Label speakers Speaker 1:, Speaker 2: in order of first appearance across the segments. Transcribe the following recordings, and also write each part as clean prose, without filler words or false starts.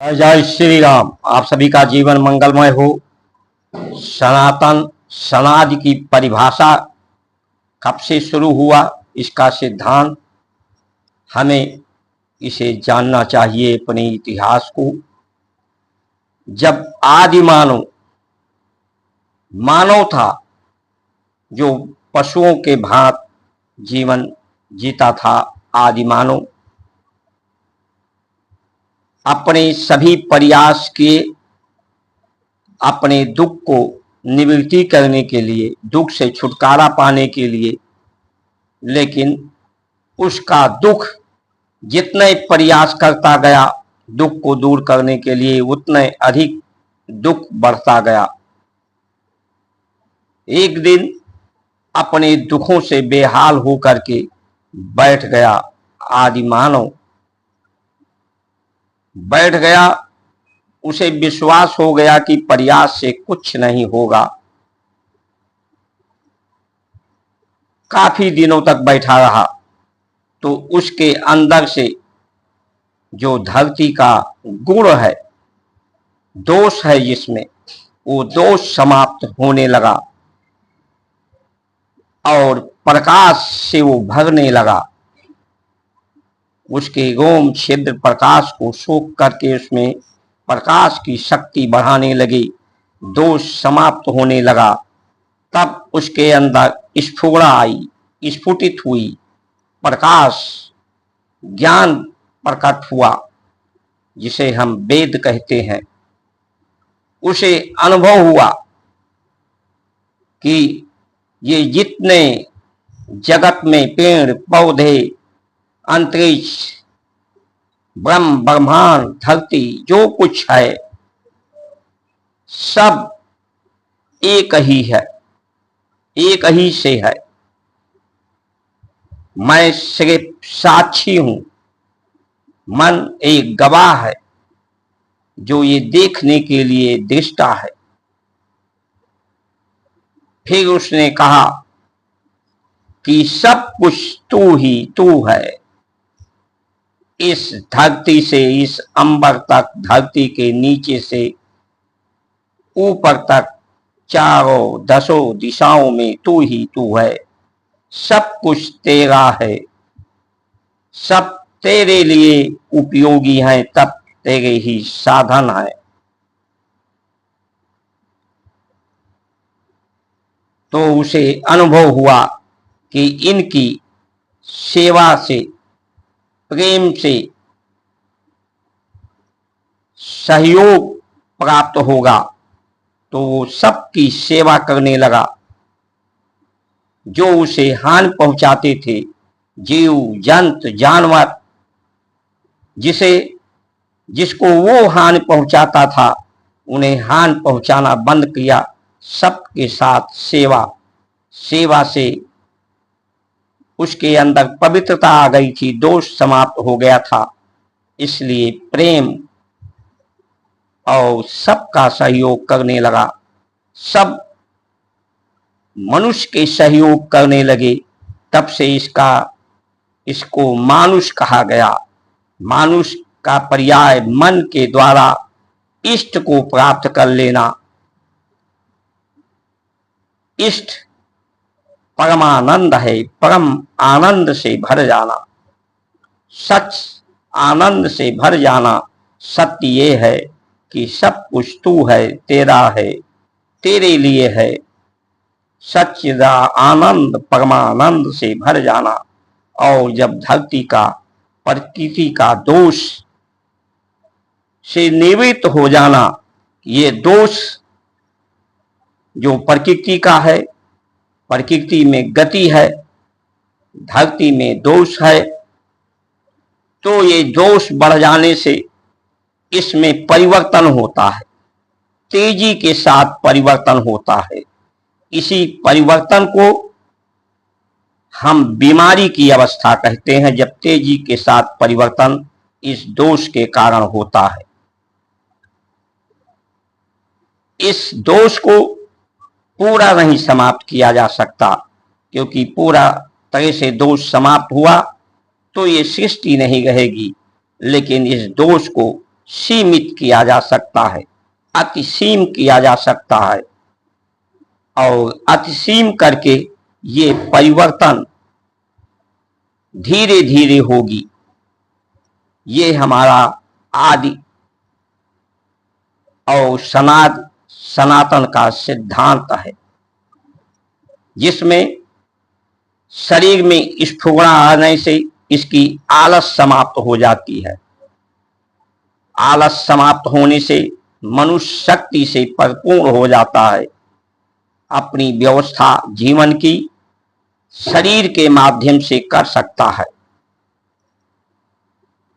Speaker 1: जय श्री राम। आप सभी का जीवन मंगलमय हो। सनातन समाज की परिभाषा कब से शुरू हुआ, इसका सिद्धांत हमें इसे जानना चाहिए अपने इतिहास को। जब आदि मानव था जो पशुओं के भांत जीवन जीता था, आदि मानव अपने सभी प्रयास किए अपने दुख को निवृत्ति करने के लिए, दुख से छुटकारा पाने के लिए, लेकिन उसका दुख जितने प्रयास करता गया दुख को दूर करने के लिए, उतने अधिक दुख बढ़ता गया। एक दिन अपने दुखों से बेहाल होकर के बैठ गया आदि मानव, बैठ गया। उसे विश्वास हो गया कि प्रयास से कुछ नहीं होगा। काफी दिनों तक बैठा रहा तो उसके अंदर से जो धरती का गुण है, दोष है जिसमें, वो दोष समाप्त होने लगा और प्रकाश से वो भरने लगा। उसके रोम छिद्र प्रकाश को सोख करके उसमें प्रकाश की शक्ति बढ़ाने लगी, दोष समाप्त होने लगा। तब उसके अंदर स्फुरणा आई, स्फुटित हुई, प्रकाश ज्ञान प्रकट हुआ, जिसे हम वेद कहते हैं। उसे अनुभव हुआ कि ये जितने जगत में पेड़ पौधे, अंतरिक्ष, ब्रह्म ब्रह्मांड, धरती, जो कुछ है सब एक ही है, एक ही से है। मैं सिर्फ साक्षी हूं, मन एक गवाह है जो ये देखने के लिए दृष्टा है। फिर उसने कहा कि सब कुछ तू ही तू है। इस धरती से इस अंबर तक, धरती के नीचे से ऊपर तक, चारों दसों दिशाओं में तू ही तू है। सब कुछ तेरा है, सब तेरे लिए उपयोगी है, तब तेरे ही साधन है। तो उसे अनुभव हुआ कि इनकी सेवा से, प्रेम से सहयोग प्राप्त होगा। तो वो सबकी सेवा करने लगा। जो उसे हानि पहुंचाते थे, जीव जंतु जानवर, जिसको वो हानि पहुंचाता था, उन्हें हानि पहुंचाना बंद किया। सबके साथ सेवा से उसके अंदर पवित्रता आ गई थी, दोष समाप्त हो गया था। इसलिए प्रेम और सबका सहयोग करने लगा। सब मनुष्य के सहयोग करने लगे। तब से इसको मानुष कहा गया। मानुष का पर्याय मन के द्वारा इष्ट को प्राप्त कर लेना। इष्ट परमानंद है, परम आनंद से भर जाना, सच आनंद से भर जाना। सत्य ये है कि सब कुछ तू है, तेरा है, तेरे लिए है। सच्चिदा आनंद परमानंद से भर जाना। और जब धरती का, प्रकृति का दोष से निवृत्त हो जाना, ये दोष जो प्रकृति का है, प्रकृति में गति है, धरती में दोष है, तो ये दोष बढ़ जाने से इसमें परिवर्तन होता है, तेजी के साथ परिवर्तन होता है। इसी परिवर्तन को हम बीमारी की अवस्था कहते हैं, जब तेजी के साथ परिवर्तन इस दोष के कारण होता है। इस दोष को पूरा नहीं समाप्त किया जा सकता, क्योंकि पूरा तरह से दोष समाप्त हुआ तो ये सृष्टि नहीं रहेगी। लेकिन इस दोष को सीमित किया जा सकता है, अतिसीम किया जा सकता है, और अतिसीम करके ये परिवर्तन धीरे धीरे होगी। ये हमारा आदि और सनातन का सिद्धांत है, जिसमें शरीर में स्फुरणा आने से इसकी आलस समाप्त हो जाती है। आलस समाप्त होने से मनुष्य शक्ति से परिपूर्ण हो जाता है। अपनी व्यवस्था जीवन की शरीर के माध्यम से कर सकता है।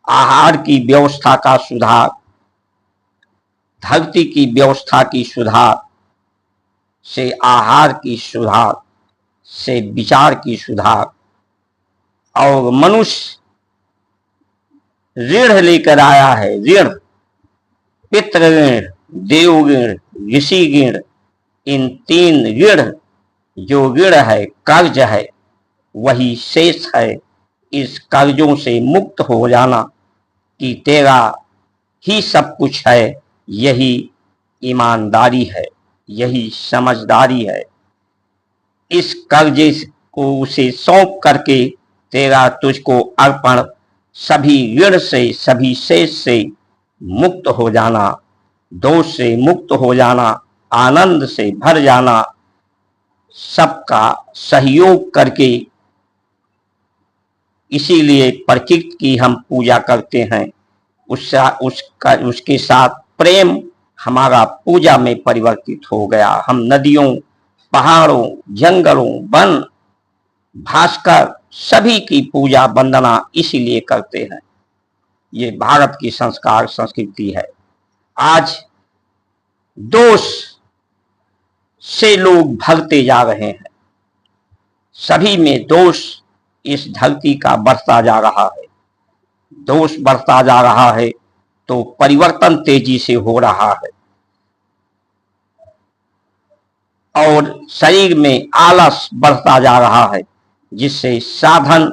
Speaker 1: आहार की व्यवस्था का सुधार, धरती की व्यवस्था की सुधार से आहार की सुधार से विचार की सुधार, और मनुष्य ऋण लेकर आया है। ऋण, पितृ ऋण, देव ऋण, ऋषि ऋण, इन तीन ऋण, जो ऋण है, कर्ज है, वही शेष है। इस कर्जों से मुक्त हो जाना कि तेरा ही सब कुछ है, यही ईमानदारी है, यही समझदारी है। इस कर्जे को उसे सौंप करके तेरा तुझको अर्पण, सभी ऋण से, सभी शेष से मुक्त हो जाना, दोष से मुक्त हो जाना, आनंद से भर जाना, सबका सहयोग करके। इसीलिए प्रकृति की हम पूजा करते हैं। उसके साथ प्रेम हमारा पूजा में परिवर्तित हो गया। हम नदियों, पहाड़ों, जंगलों, वन, भास्कर, सभी की पूजा वंदना इसीलिए करते हैं। ये भारत की संस्कार संस्कृति है। आज दोष से लोग भगते जा रहे हैं। सभी में दोष इस धरती का बढ़ता जा रहा है। दोष बढ़ता जा रहा है तो परिवर्तन तेजी से हो रहा है, और शरीर में आलस बढ़ता जा रहा है, जिससे साधन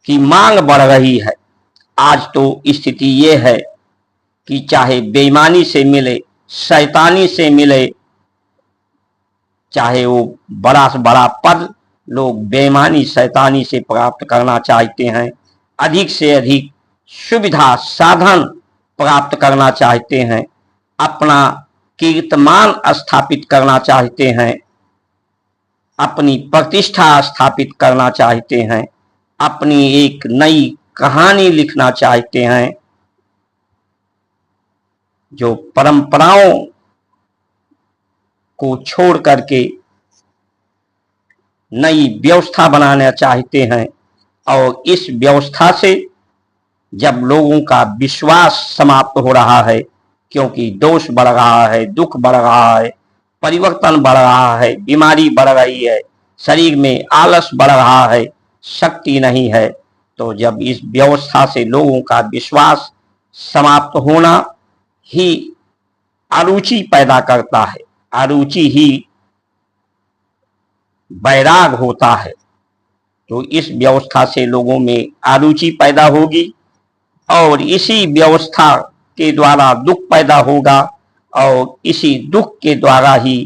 Speaker 1: की मांग बढ़ रही है। आज तो स्थिति ये है कि चाहे बेईमानी से मिले, शैतानी से मिले, चाहे वो बड़ा से बड़ा पद लोग बेईमानी शैतानी से प्राप्त करना चाहते हैं, अधिक से अधिक सुविधा साधन प्राप्त करना चाहते हैं, अपना कीर्तमान स्थापित करना चाहते हैं, अपनी प्रतिष्ठा स्थापित करना चाहते हैं, अपनी एक नई कहानी लिखना चाहते हैं। जो परंपराओं को छोड़ करके नई व्यवस्था बनाना चाहते हैं, और इस व्यवस्था से जब लोगों का विश्वास समाप्त हो रहा है, क्योंकि दोष बढ़ रहा है, दुख बढ़ रहा है, परिवर्तन बढ़ रहा है, बीमारी बढ़ रही है, शरीर में आलस बढ़ रहा है, शक्ति नहीं है, तो जब इस व्यवस्था से लोगों का विश्वास समाप्त होना ही अरुचि पैदा करता है। अरुचि ही वैराग होता है। तो इस व्यवस्था से लोगों में अरुचि पैदा होगी, और इसी व्यवस्था के द्वारा दुख पैदा होगा, और इसी दुख के द्वारा ही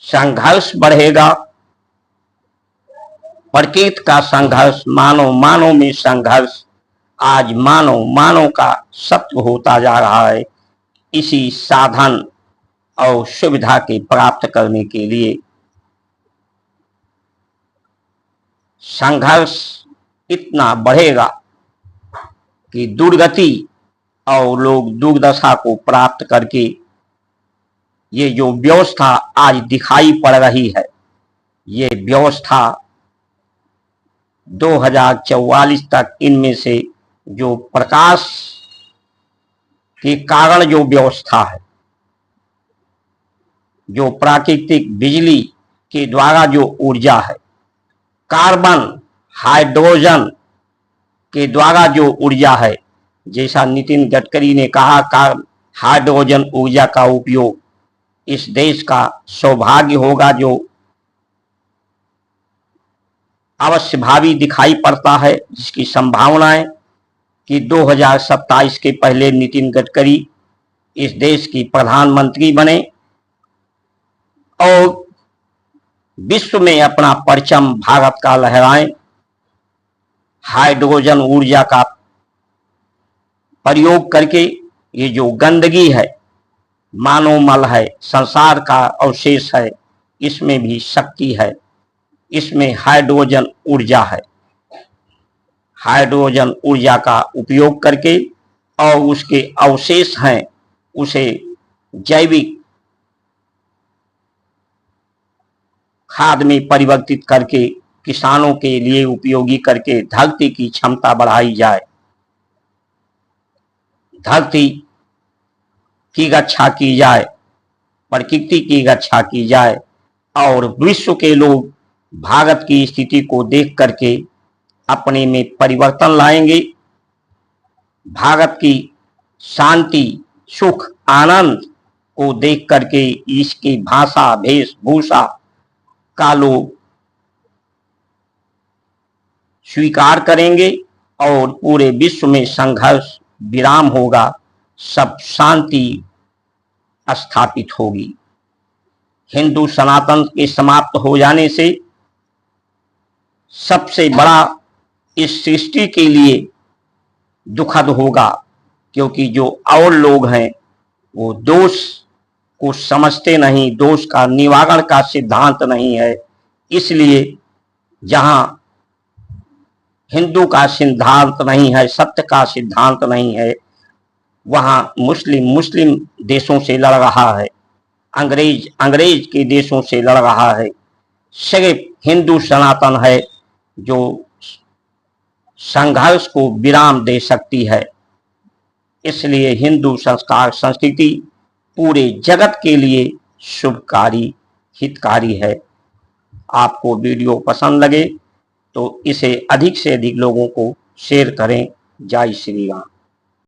Speaker 1: संघर्ष बढ़ेगा। प्रकृति का संघर्ष, मानव में संघर्ष आज मानव का शत्रु होता जा रहा है। इसी साधन और सुविधा के प्राप्त करने के लिए संघर्ष इतना बढ़ेगा कि दुर्गति और लोग दुर्दशा को प्राप्त करके, ये जो व्यवस्था आज दिखाई पड़ रही है, ये व्यवस्था 2044 तक इनमें से जो प्रकाश के कारण जो व्यवस्था है, जो प्राकृतिक बिजली के द्वारा जो ऊर्जा है, कार्बन हाइड्रोजन के द्वारा जो ऊर्जा है, जैसा नितिन गडकरी ने कहा, हाइड्रोजन ऊर्जा का उपयोग इस देश का सौभाग्य होगा, जो अवश्य भावी दिखाई पड़ता है, जिसकी संभावनाएं कि 2027 के पहले नितिन गडकरी इस देश की प्रधानमंत्री बने और विश्व में अपना परचम भारत का लहराएं। हाइड्रोजन ऊर्जा का प्रयोग करके ये जो गंदगी है, मानव मल है, संसार का अवशेष है, इसमें भी शक्ति है, इसमें हाइड्रोजन ऊर्जा है। हाइड्रोजन ऊर्जा का उपयोग करके और उसके अवशेष हैं उसे जैविक खाद में परिवर्तित करके किसानों के लिए उपयोगी करके धरती की क्षमता बढ़ाई जाए, धरती की रक्षा की जाए, प्रकृति की रक्षा की जाए और विश्व के लोग भारत की स्थिति को देख करके अपने में परिवर्तन लाएंगे। भारत की शांति, सुख, आनंद को देख करके इसकी भाषा, वेशभूषा का लोग स्वीकार करेंगे और पूरे विश्व में संघर्ष विराम होगा, सब शांति स्थापित होगी। हिंदू सनातन के समाप्त हो जाने से सबसे बड़ा इस सृष्टि के लिए दुखद होगा, क्योंकि जो और लोग हैं वो दोष को समझते नहीं, दोष का निवारण का सिद्धांत नहीं है। इसलिए जहां हिंदू का सिद्धांत नहीं है, सत्य का सिद्धांत नहीं है, वहां मुस्लिम देशों से लड़ रहा है, अंग्रेज के देशों से लड़ रहा है। सिर्फ हिंदू सनातन है जो संघर्ष को विराम दे सकती है। इसलिए हिंदू संस्कार संस्कृति पूरे जगत के लिए शुभकारी, हितकारी है। आपको वीडियो पसंद लगे तो इसे अधिक से अधिक लोगों को शेयर करें। जय श्री राम।